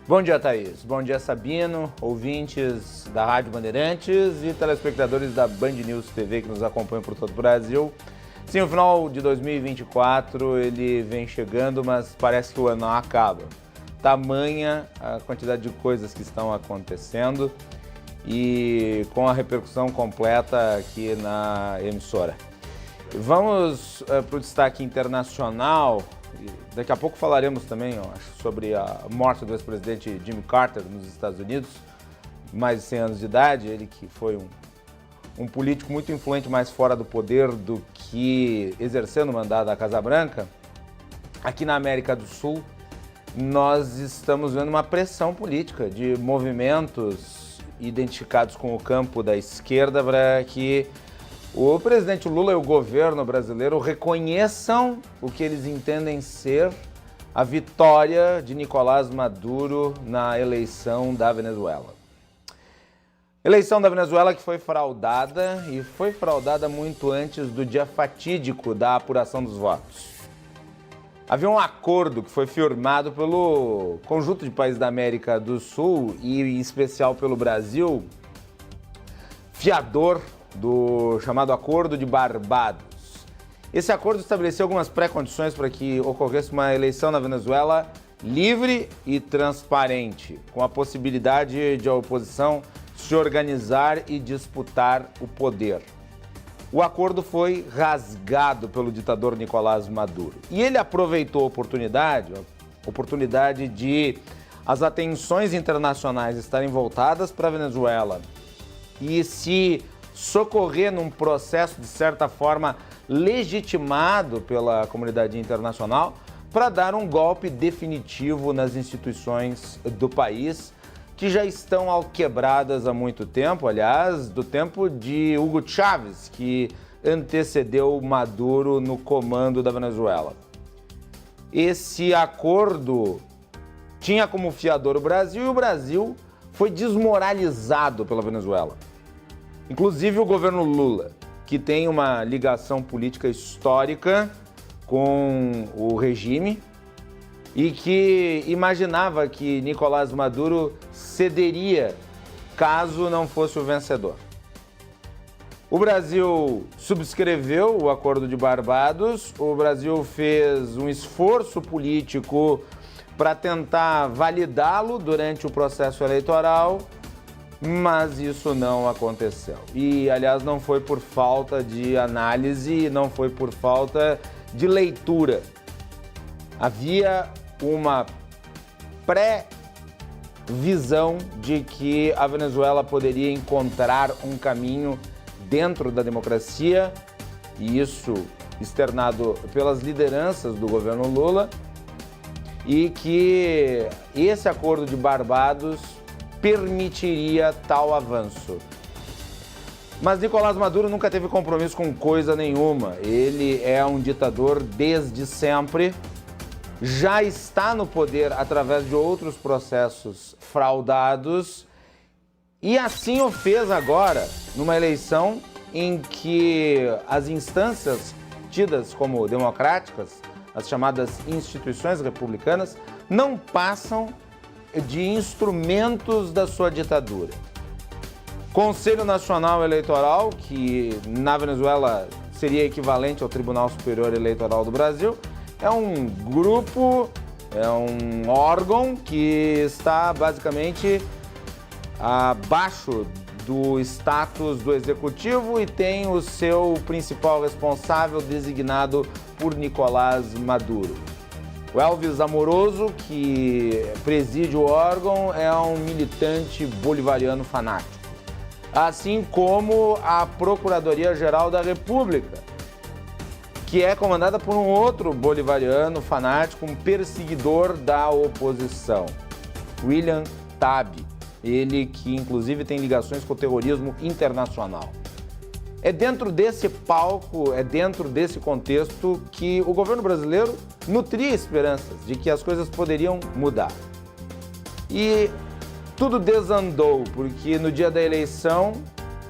Bom dia, Thaís. Bom dia, Sabino, ouvintes da Rádio Bandeirantes e telespectadores da Band News TV que nos acompanham por todo o Brasil. Sim, o final de 2024 ele vem chegando, mas parece que o ano não acaba. Tamanha a quantidade de coisas que estão acontecendo e com a repercussão completa aqui na emissora. Vamos para o destaque internacional. Daqui a pouco falaremos também, sobre a morte do ex-presidente Jimmy Carter nos Estados Unidos, mais de 100 anos de idade, ele que foi um político muito influente, mais fora do poder do que exercendo o mandato da Casa Branca. Aqui na América do Sul, nós estamos vendo uma pressão política de movimentos identificados com o campo da esquerda para que o presidente Lula e o governo brasileiro reconheçam o que eles entendem ser a vitória de Nicolás Maduro na eleição da Venezuela. Eleição da Venezuela que foi fraudada e foi fraudada muito antes do dia fatídico da apuração dos votos. Havia um acordo que foi firmado pelo conjunto de países da América do Sul e em especial pelo Brasil, fiador do chamado Acordo de Barbados. Esse acordo estabeleceu algumas pré-condições para que ocorresse uma eleição na Venezuela livre e transparente, com a possibilidade de a oposição se organizar e disputar o poder. O acordo foi rasgado pelo ditador Nicolás Maduro. E ele aproveitou a oportunidade de as atenções internacionais estarem voltadas para a Venezuela e se socorrer num processo, de certa forma, legitimado pela comunidade internacional para dar um golpe definitivo nas instituições do país, que já estão alquebradas há muito tempo, aliás, do tempo de Hugo Chávez, que antecedeu Maduro no comando da Venezuela. Esse acordo tinha como fiador o Brasil e o Brasil foi desmoralizado pela Venezuela. Inclusive o governo Lula, que tem uma ligação política histórica com o regime e que imaginava que Nicolás Maduro cederia caso não fosse o vencedor. O Brasil subscreveu o Acordo de Barbados, o Brasil fez um esforço político para tentar validá-lo durante o processo eleitoral, mas isso não aconteceu. E, aliás, não foi por falta de análise, não foi por falta de leitura. Havia uma pré-visão de que a Venezuela poderia encontrar um caminho dentro da democracia, e isso externado pelas lideranças do governo Lula, e que esse Acordo de Barbados permitiria tal avanço. Mas Nicolás Maduro nunca teve compromisso com coisa nenhuma. Ele é um ditador desde sempre, já está no poder através de outros processos fraudados e assim o fez agora numa eleição em que as instâncias tidas como democráticas, as chamadas instituições republicanas, não passam de instrumentos da sua ditadura. Conselho Nacional Eleitoral, que na Venezuela seria equivalente ao Tribunal Superior Eleitoral do Brasil, é um grupo, é um órgão que está basicamente abaixo do status do Executivo e tem o seu principal responsável designado por Nicolás Maduro. O Elvis Amoroso, que preside o órgão, é um militante bolivariano fanático. Assim como a Procuradoria-Geral da República, que é comandada por um outro bolivariano fanático, um perseguidor da oposição, William Tabe, ele que inclusive tem ligações com o terrorismo internacional. É dentro desse palco, é dentro desse contexto que o governo brasileiro nutria esperanças de que as coisas poderiam mudar. E tudo desandou, porque no dia da eleição,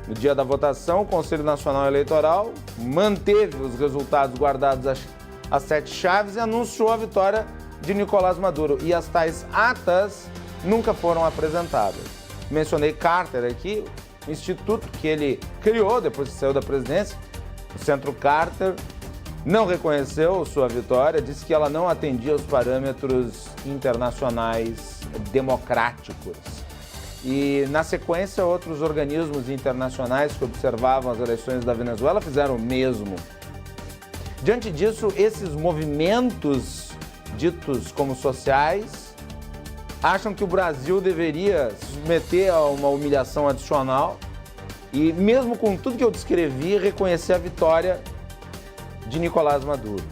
no dia da votação, o Conselho Nacional Eleitoral manteve os resultados guardados às 7 chaves e anunciou a vitória de Nicolás Maduro. E as tais atas nunca foram apresentadas. Mencionei Carter aqui, o instituto que ele criou depois que saiu da presidência, o Centro Carter, não reconheceu sua vitória, disse que ela não atendia aos parâmetros internacionais democráticos. E, na sequência, outros organismos internacionais que observavam as eleições da Venezuela fizeram o mesmo. Diante disso, esses movimentos ditos como sociais acham que o Brasil deveria se submeter a uma humilhação adicional e, mesmo com tudo que eu descrevi, reconhecer a vitória de Nicolás Maduro.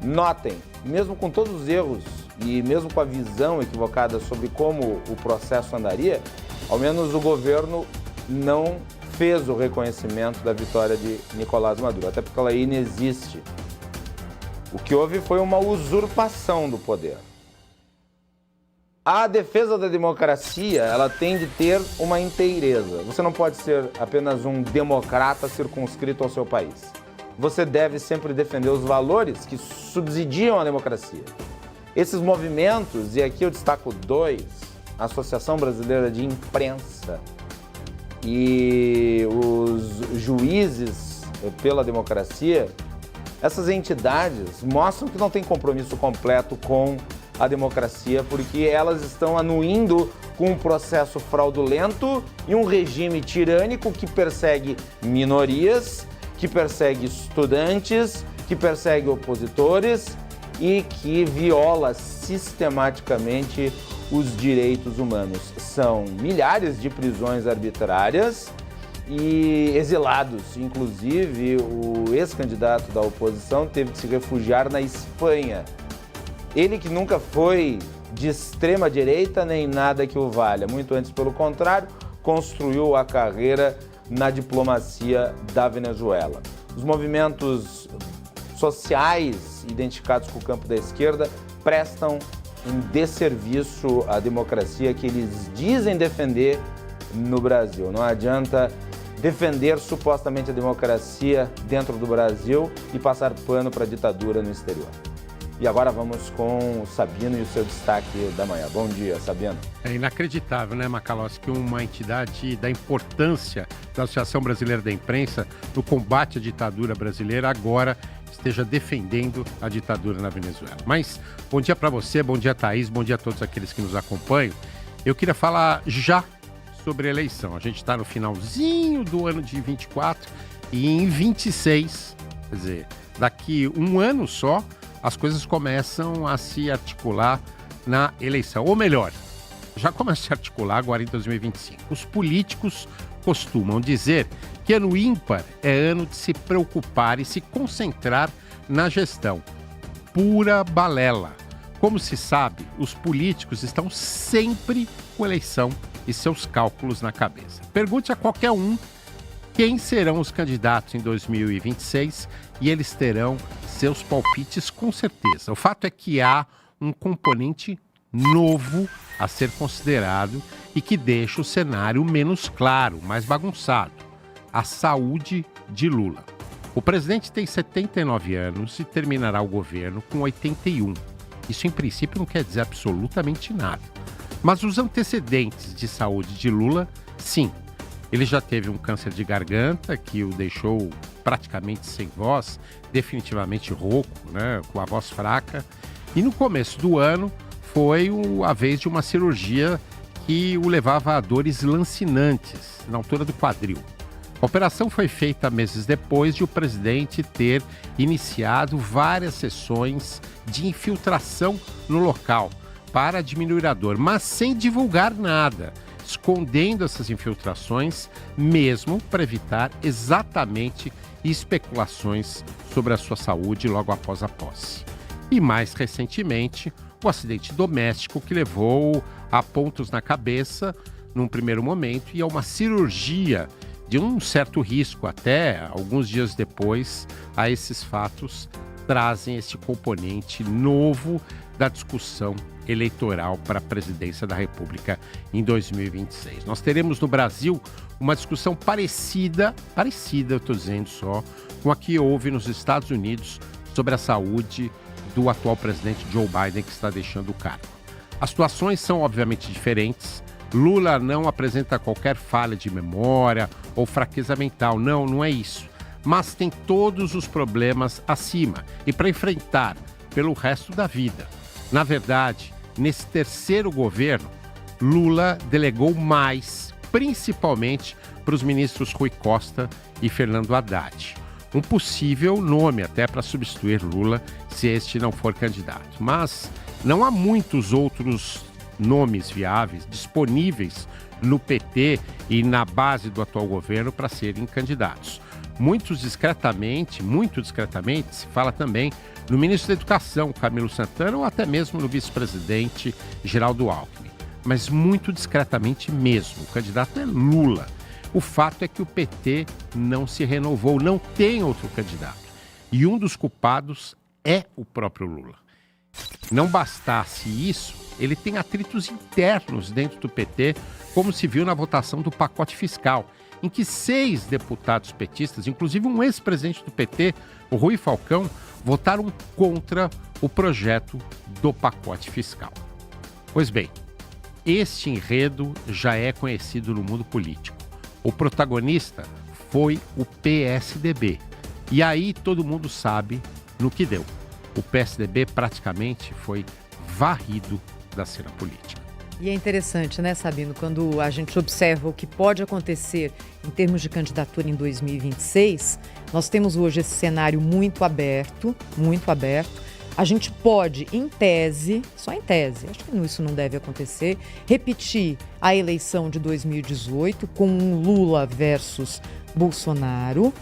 Notem, mesmo com todos os erros e mesmo com a visão equivocada sobre como o processo andaria, ao menos o governo não fez o reconhecimento da vitória de Nicolás Maduro, até porque ela inexiste. O que houve foi uma usurpação do poder. A defesa da democracia, ela tem de ter uma inteireza. Você não pode ser apenas um democrata circunscrito ao seu país. Você deve sempre defender os valores que subsidiam a democracia. Esses movimentos, e aqui eu destaco dois, a Associação Brasileira de Imprensa e os juízes pela democracia, essas entidades mostram que não tem compromisso completo com a democracia, porque elas estão anuindo com um processo fraudulento e um regime tirânico que persegue minorias, que persegue estudantes, que persegue opositores e que viola sistematicamente os direitos humanos. São milhares de prisões arbitrárias e exilados. Inclusive, o ex-candidato da oposição teve de se refugiar na Espanha. Ele que nunca foi de extrema direita nem nada que o valha, muito antes, pelo contrário, construiu a carreira na diplomacia da Venezuela. Os movimentos sociais identificados com o campo da esquerda prestam um desserviço à democracia que eles dizem defender no Brasil. Não adianta defender supostamente a democracia dentro do Brasil e passar pano para a ditadura no exterior. E agora vamos com o Sabino e o seu destaque da manhã. Bom dia, Sabino. É inacreditável, né, Macalossi, que uma entidade da importância da Associação Brasileira da Imprensa no combate à ditadura brasileira agora esteja defendendo a ditadura na Venezuela. Mas bom dia para você, bom dia, Thaís, bom dia a todos aqueles que nos acompanham. Eu queria falar já sobre a eleição. A gente está no finalzinho do ano de 24 e em 26, quer dizer, daqui um ano só, as coisas começam a se articular na eleição. Ou melhor, já começa a se articular agora em 2025. Os políticos costumam dizer que ano ímpar é ano de se preocupar e se concentrar na gestão. Pura balela. Como se sabe, os políticos estão sempre com eleição e seus cálculos na cabeça. Pergunte a qualquer um quem serão os candidatos em 2026 e eles terão seus palpites com certeza. O fato é que há um componente novo a ser considerado e que deixa o cenário menos claro, mais bagunçado: a saúde de Lula. O presidente tem 79 anos e terminará o governo com 81. Isso, em princípio, não quer dizer absolutamente nada. Mas os antecedentes de saúde de Lula, sim. Ele já teve um câncer de garganta que o deixou praticamente sem voz, definitivamente rouco, né, com a voz fraca. E no começo do ano foi a vez de uma cirurgia que o levava a dores lancinantes na altura do quadril. A operação foi feita meses depois de o presidente ter iniciado várias sessões de infiltração no local para diminuir a dor, mas sem divulgar nada, escondendo essas infiltrações, mesmo para evitar exatamente especulações sobre a sua saúde logo após a posse. E mais recentemente, o acidente doméstico que levou a pontos na cabeça num primeiro momento e a uma cirurgia de um certo risco até alguns dias depois. A esses fatos trazem esse componente novo da discussão eleitoral para a presidência da República em 2026. Nós teremos no Brasil uma discussão parecida, eu estou dizendo só, com a que houve nos Estados Unidos sobre a saúde do atual presidente Joe Biden, que está deixando o cargo. As situações são obviamente diferentes. Lula não apresenta qualquer falha de memória ou fraqueza mental. Não, não é isso. Mas tem todos os problemas acima e para enfrentar pelo resto da vida. Na verdade, nesse terceiro governo, Lula delegou mais, principalmente para os ministros Rui Costa e Fernando Haddad. Um possível nome até para substituir Lula se este não for candidato. Mas não há muitos outros nomes viáveis disponíveis no PT e na base do atual governo para serem candidatos. Muito discretamente, se fala também no ministro da Educação, Camilo Santana, ou até mesmo no vice-presidente Geraldo Alckmin. Mas muito discretamente mesmo, o candidato é Lula. O fato é que o PT não se renovou, não tem outro candidato. E um dos culpados é o próprio Lula. Não bastasse isso, ele tem atritos internos dentro do PT, como se viu na votação do pacote fiscal, em que 6 deputados petistas, inclusive um ex-presidente do PT, o Rui Falcão, votaram contra o projeto do pacote fiscal. Pois bem, este enredo já é conhecido no mundo político. O protagonista foi o PSDB. E aí todo mundo sabe no que deu. O PSDB praticamente foi varrido da cena política. E é interessante, né, Sabino, quando a gente observa o que pode acontecer em termos de candidatura em 2026, nós temos hoje esse cenário muito aberto. A gente pode, em tese, só em tese, acho que isso não deve acontecer, repetir a eleição de 2018 com um Lula versus Bolsonaro,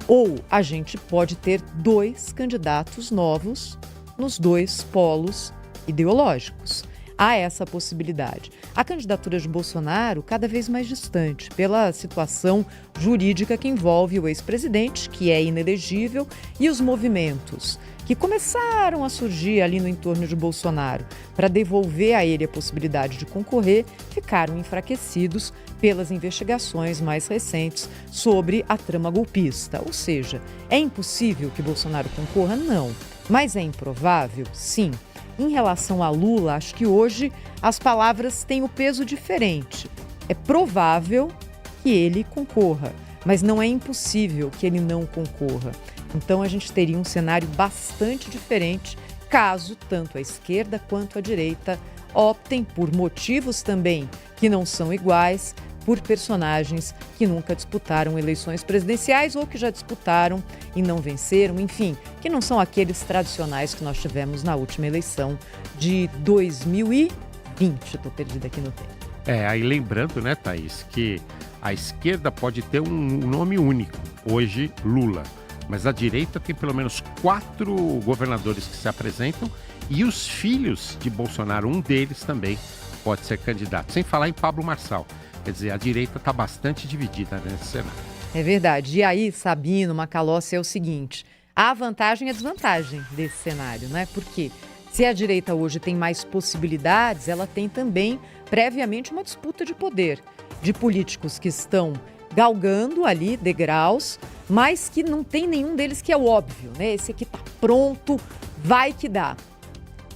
ou a gente pode ter 2 candidatos novos nos 2 polos ideológicos. Há essa possibilidade. A candidatura de Bolsonaro cada vez mais distante pela situação jurídica que envolve o ex-presidente, que é inelegível, e os movimentos que começaram a surgir ali no entorno de Bolsonaro para devolver a ele a possibilidade de concorrer, ficaram enfraquecidos pelas investigações mais recentes sobre a trama golpista. Ou seja, é impossível que Bolsonaro concorra? Não. Mas é improvável? Sim. Em relação a Lula, acho que hoje as palavras têm o peso diferente. É provável que ele concorra, mas não é impossível que ele não concorra. Então a gente teria um cenário bastante diferente caso tanto a esquerda quanto a direita optem por motivos também que não são iguais, por personagens que nunca disputaram eleições presidenciais ou que já disputaram e não venceram, enfim, que não são aqueles tradicionais que nós tivemos na última eleição de 2020. Estou perdida aqui no tempo. Aí lembrando, né, Thaís, que a esquerda pode ter um nome único, hoje Lula, mas a direita tem pelo menos 4 governadores que se apresentam e os filhos de Bolsonaro, um deles também pode ser candidato, sem falar em Pablo Marçal. Quer dizer, a direita está bastante dividida nesse cenário. É verdade. E aí, Sabino, Macalossi, é o seguinte, há vantagem e desvantagem desse cenário, né? Porque se a direita hoje tem mais possibilidades, ela tem também, previamente, uma disputa de poder de políticos que estão galgando ali degraus, mas que não tem nenhum deles que é óbvio, né? Esse aqui está pronto, vai que dá.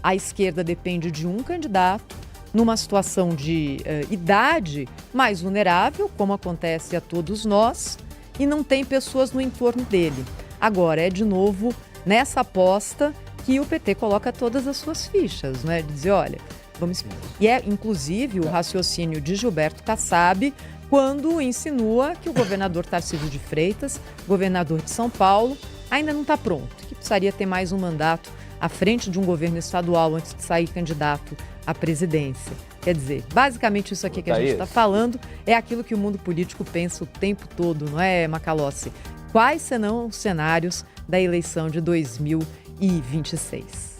A esquerda depende de um candidato, numa situação de idade mais vulnerável, como acontece a todos nós, e não tem pessoas no entorno dele. Agora, é de novo nessa aposta que o PT coloca todas as suas fichas, né? De dizer, olha, vamos... E é, inclusive, o raciocínio de Gilberto Kassab, quando insinua que o governador Tarcísio de Freitas, governador de São Paulo, ainda não está pronto, que precisaria ter mais um mandato à frente de um governo estadual antes de sair candidato à presidência. Quer dizer, basicamente isso aqui que a gente está falando é aquilo que o mundo político pensa o tempo todo, não é, Macalossi? Quais serão os cenários da eleição de 2026?